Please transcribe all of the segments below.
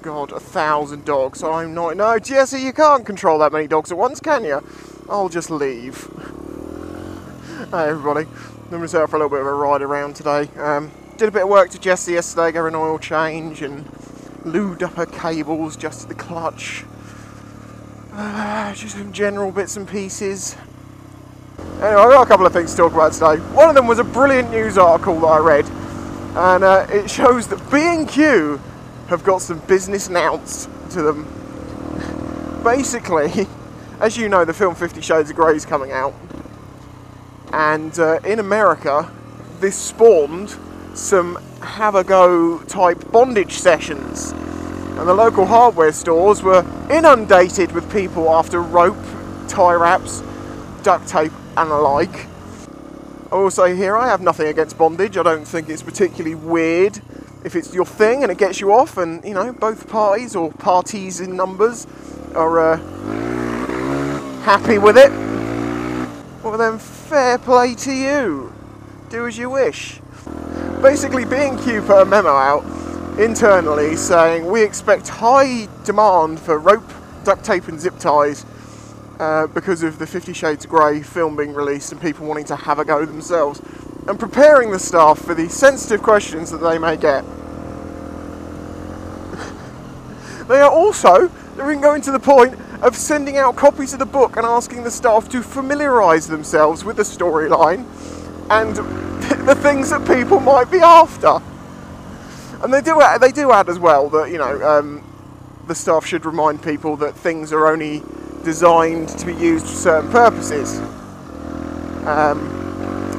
God, 1,000 dogs. I'm not... No, Jesse, you can't control that many dogs at once, can you? I'll just leave. Hey, everybody. I'm going to out for a little bit of a ride around today. Did a bit of work to Jessie yesterday, gave her an oil change and lubed up her cables, adjusted the clutch. Just some general bits and pieces. Anyway, I've got a couple of things to talk about today. One of them was a brilliant news article that I read, and it shows that B&Q have got some business announced to them. Basically, as you know, the film 50 Shades of Grey is coming out, and in America, this spawned some have-a-go type bondage sessions, and the local hardware stores were inundated with people after rope, tie wraps, duct tape and the like. I will say here, I have nothing against bondage. I don't think it's particularly weird if it's your thing and it gets you off, and you know, both parties, or parties in numbers, are happy with it. Well then, fair play to you. Do as you wish. Basically, B&Q put a memo out internally saying, we expect high demand for rope, duct tape and zip ties because of the 50 Shades of Grey film being released and people wanting to have a go themselves, and preparing the staff for the sensitive questions that they may get. They are also, they're even going to the point of sending out copies of the book and asking the staff to familiarise themselves with the storyline and the things that people might be after. And they do add as well that, you know, the staff should remind people that things are only designed to be used for certain purposes.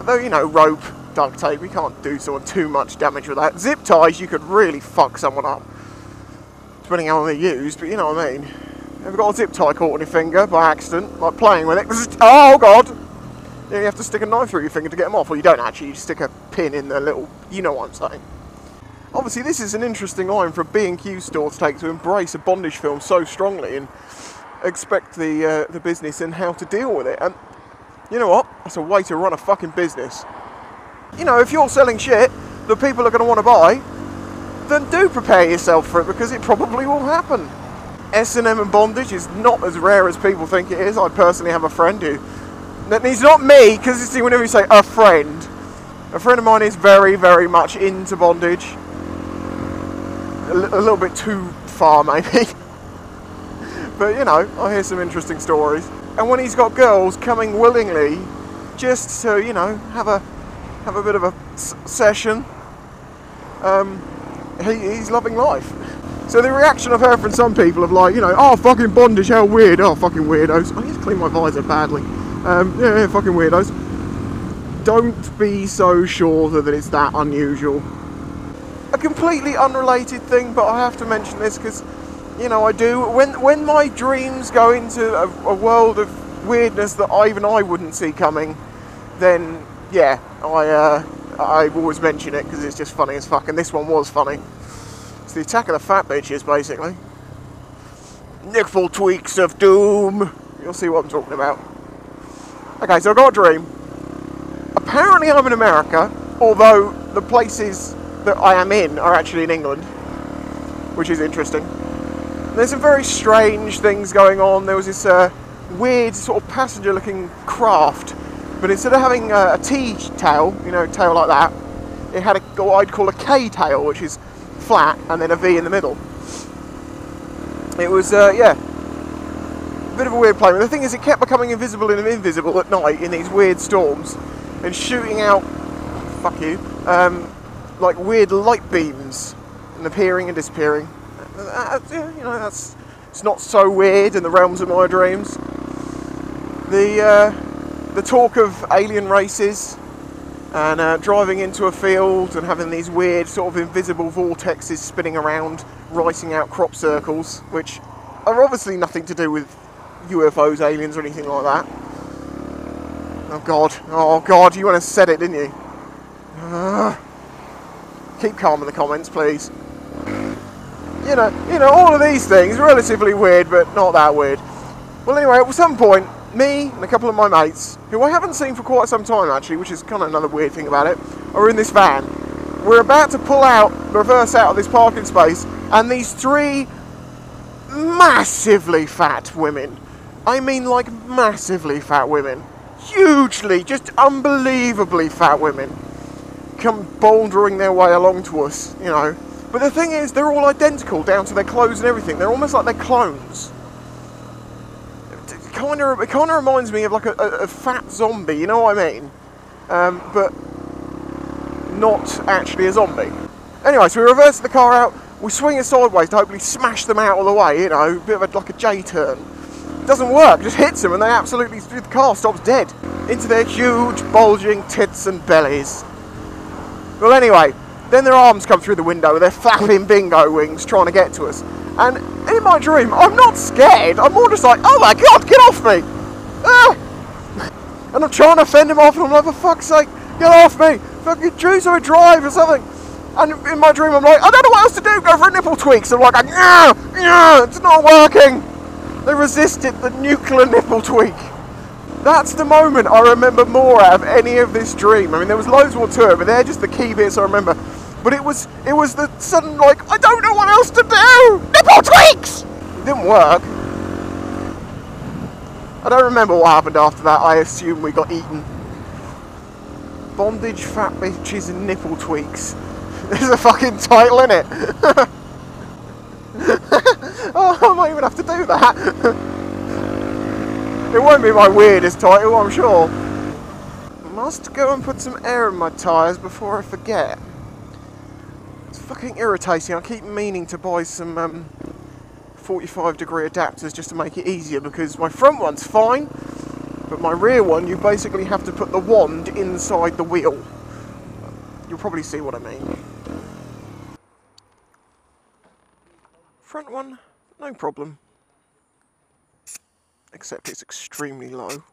Though, you know, rope, duct tape, we can't do someone too much damage with that. Zip ties, you could really fuck someone up, depending on how they're used, but you know what I mean. Ever got a zip tie caught on your finger by accident, like playing with it? Oh God! Yeah, you have to stick a knife through your finger to get them off, or you don't actually, you stick a pin in the little, you know what I'm saying. Obviously this is an interesting line for a B&Q store to take, to embrace a bondage film so strongly and expect the business and how to deal with it. And you know what? That's a way to run a fucking business. You know, if you're selling shit that people are going to want to buy, then do prepare yourself for it, because it probably will happen. S&M and bondage is not as rare as people think it is. I personally have a friend who... He's not me, because you see, whenever you say a friend of mine is very, very much into bondage. A little bit too far, maybe. But, you know, I hear some interesting stories. And when he's got girls coming willingly just to, you know, have a bit of a session, he's loving life. So the reaction I've heard from some people of like, you know, oh, fucking bondage, how weird, oh, fucking weirdos. I need to clean my visor badly. Yeah, fucking weirdos. Don't be so sure that it's that unusual. A completely unrelated thing, but I have to mention this because, you know, I do. When my dreams go into a world of weirdness that even I wouldn't see coming, then, yeah, I always mention it because it's just funny as fuck, and this one was funny. It's the attack of the fat bitches, basically. Nickful tweaks of doom. You'll see what I'm talking about. Okay, so I've got a dream. Apparently I'm in America, although the places that I am in are actually in England, which is interesting. There's some very strange things going on. There was this weird sort of passenger-looking craft, but instead of having a T-tail, you know, tail like that, it had what I'd call a K-tail, which is flat, and then a V in the middle. It was, yeah, a bit of a weird plane. But the thing is, it kept becoming invisible and invisible at night in these weird storms, and shooting out, fuck you, like weird light beams, and appearing and disappearing. You know, it's not so weird in the realms of my dreams. The talk of alien races, and driving into a field and having these weird sort of invisible vortexes spinning around, writing out crop circles, which are obviously nothing to do with UFOs, aliens, or anything like that. Oh God, you went and said it, didn't you? Keep calm in the comments, please. You know, all of these things, relatively weird, but not that weird. Well, anyway, at some point, me and a couple of my mates, who I haven't seen for quite some time actually, which is kind of another weird thing about it, are in this van. We're about to pull out, reverse out of this parking space, And these 3 massively fat women, I mean like massively fat women, hugely, just unbelievably fat women, come bouldering their way along to us, you know. But the thing is, they're all identical down to their clothes and everything. They're almost like they're clones. It kind of reminds me of like a fat zombie, you know what I mean? But not actually a zombie. Anyway, so we reverse the car out, we swing it sideways to hopefully smash them out of the way, you know, a bit of like a J-turn. It doesn't work, just hits them and they absolutely, the car stops dead into their huge bulging tits and bellies. Well anyway, then their arms come through the window with their flapping bingo wings trying to get to us. And in my dream, I'm not scared, I'm more just like, oh my god, get off me! Ah! And I'm trying to fend him off and I'm like, for fuck's sake, get off me! Fucking choose how to drive or something! And in my dream I'm like, I don't know what else to do, go for a nipple tweak! So I'm like, it's not working! They resisted the nuclear nipple tweak. That's the moment I remember more out of any of this dream. I mean, there was loads more to it, but they're just the key bits I remember. But it was the sudden, like, I don't know what else to do! Nipple tweaks! It didn't work. I don't remember what happened after that. I assume we got eaten. Bondage, fat bitches, and nipple tweaks. There's a fucking title in it. Oh, I might even have to do that. It won't be my weirdest title, I'm sure. Must go and put some air in my tyres before I forget. It's fucking irritating. I keep meaning to buy some 45-degree adapters just to make it easier, because my front one's fine, but my rear one, you basically have to put the wand inside the wheel. You'll probably see what I mean. Front one, no problem. Except it's extremely low.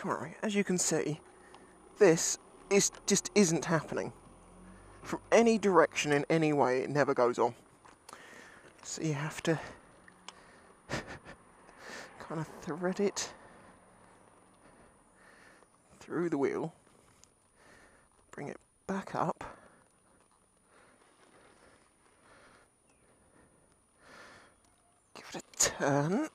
Alright, as you can see, this just isn't happening. From any direction, in any way, it never goes on. So you have to kind of thread it through the wheel, bring it back up, give it a turn,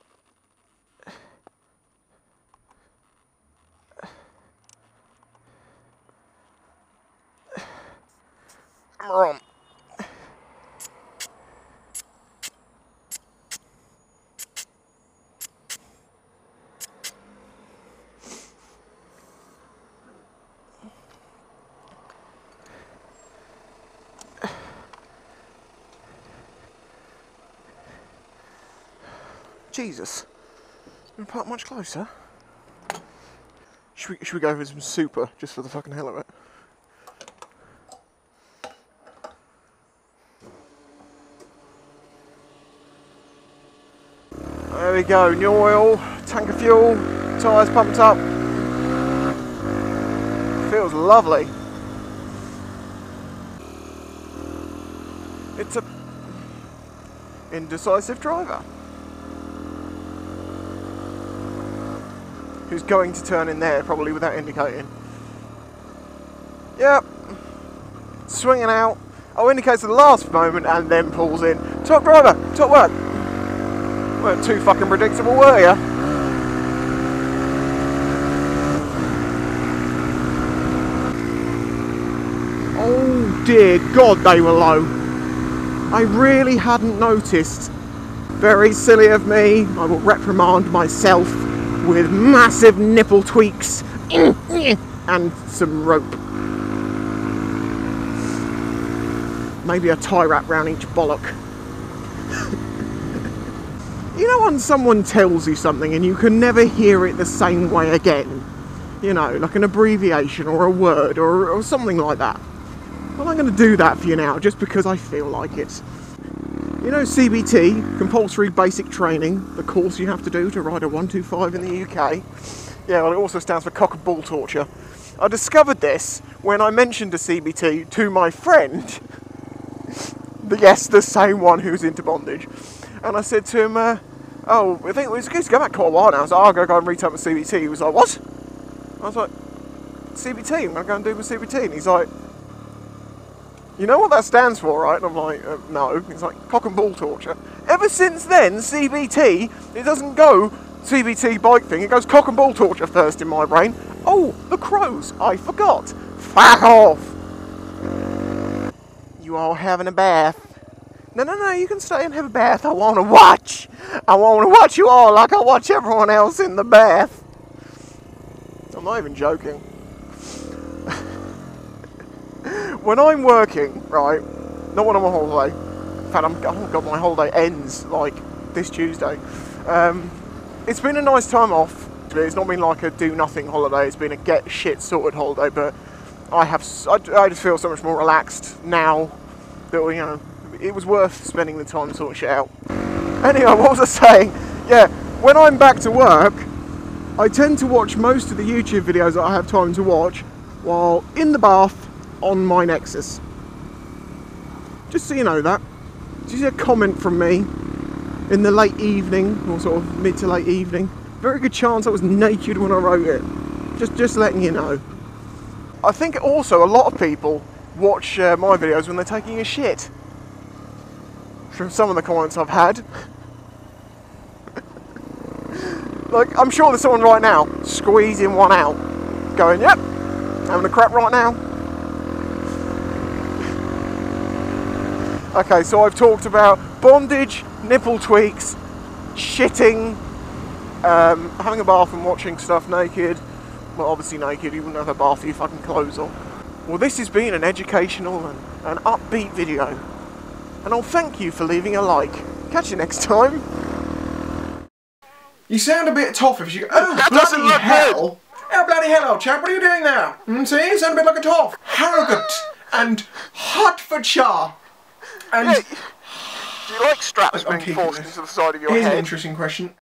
hammer on. Jesus, gonna park much closer. Should we go for some super, just for the fucking hell of it? There we go, new oil, tank of fuel, tyres pumped up. Feels lovely. It's a indecisive driver who's going to turn in there, probably without indicating. Yep. Swinging out. Oh, indicates at the last moment and then pulls in. Top driver, top work. Weren't too fucking predictable, were ya? Oh dear God, they were low. I really hadn't noticed. Very silly of me. I will reprimand myself with massive nipple tweaks and some rope. Maybe a tie wrap round each bollock. You know when someone tells you something and you can never hear it the same way again? You know, like an abbreviation or a word or something like that. Well, I'm going to do that for you now just because I feel like it. You know CBT, compulsory basic training, the course you have to do to ride a 125 in the UK? Yeah, well it also stands for cock and ball torture. I discovered this when I mentioned a CBT to my friend. Yes, the same one who's into bondage. And I said to him, oh, I think it's going back quite a while now. I was like, oh, I'll go and retake my CBT. He was like, what? I was like, CBT, I'm going to go and do my CBT. And he's like, you know what that stands for, right? And I'm like, no. He's like, cock and ball torture. Ever since then, CBT, it doesn't go CBT bike thing, it goes cock and ball torture first in my brain. Oh, the crows, I forgot. Fuck off. You all having a bath? No, you can stay and have a bath. I want to watch. I want to watch you all like I watch everyone else in the bath. I'm not even joking. When I'm working, right, not when I'm on holiday. In fact, oh god, my holiday ends like this Tuesday. It's been a nice time off. It's not been like a do-nothing holiday. It's been a get shit sorted holiday. But I just feel so much more relaxed now that, you know, it was worth spending the time sorting shit out. Anyway, what was I saying? Yeah, when I'm back to work, I tend to watch most of the YouTube videos that I have time to watch while in the bath on my Nexus. Just so you know that. Just a comment from me in the late evening, or sort of mid to late evening. Very good chance I was naked when I wrote it. Just letting you know. I think also a lot of people watch my videos when they're taking a shit. From some of the comments I've had. Like, I'm sure there's someone right now squeezing one out, going, yep, having a crap right now. Okay, so I've talked about bondage, nipple tweaks, shitting, having a bath and watching stuff naked. Well, obviously naked, you wouldn't have a bath with your fucking clothes on. Well, this has been an educational and an upbeat video. And I'll thank you for leaving a like. Catch you next time. You sound a bit tough if you go, oh, bloody hell. Oh, bloody hell, old chap, what are you doing now? See, you sound a bit like a toff. Arrogant and Hertfordshire. And... Yeah, do you like straps being forced into the side of your head? Here's an interesting question.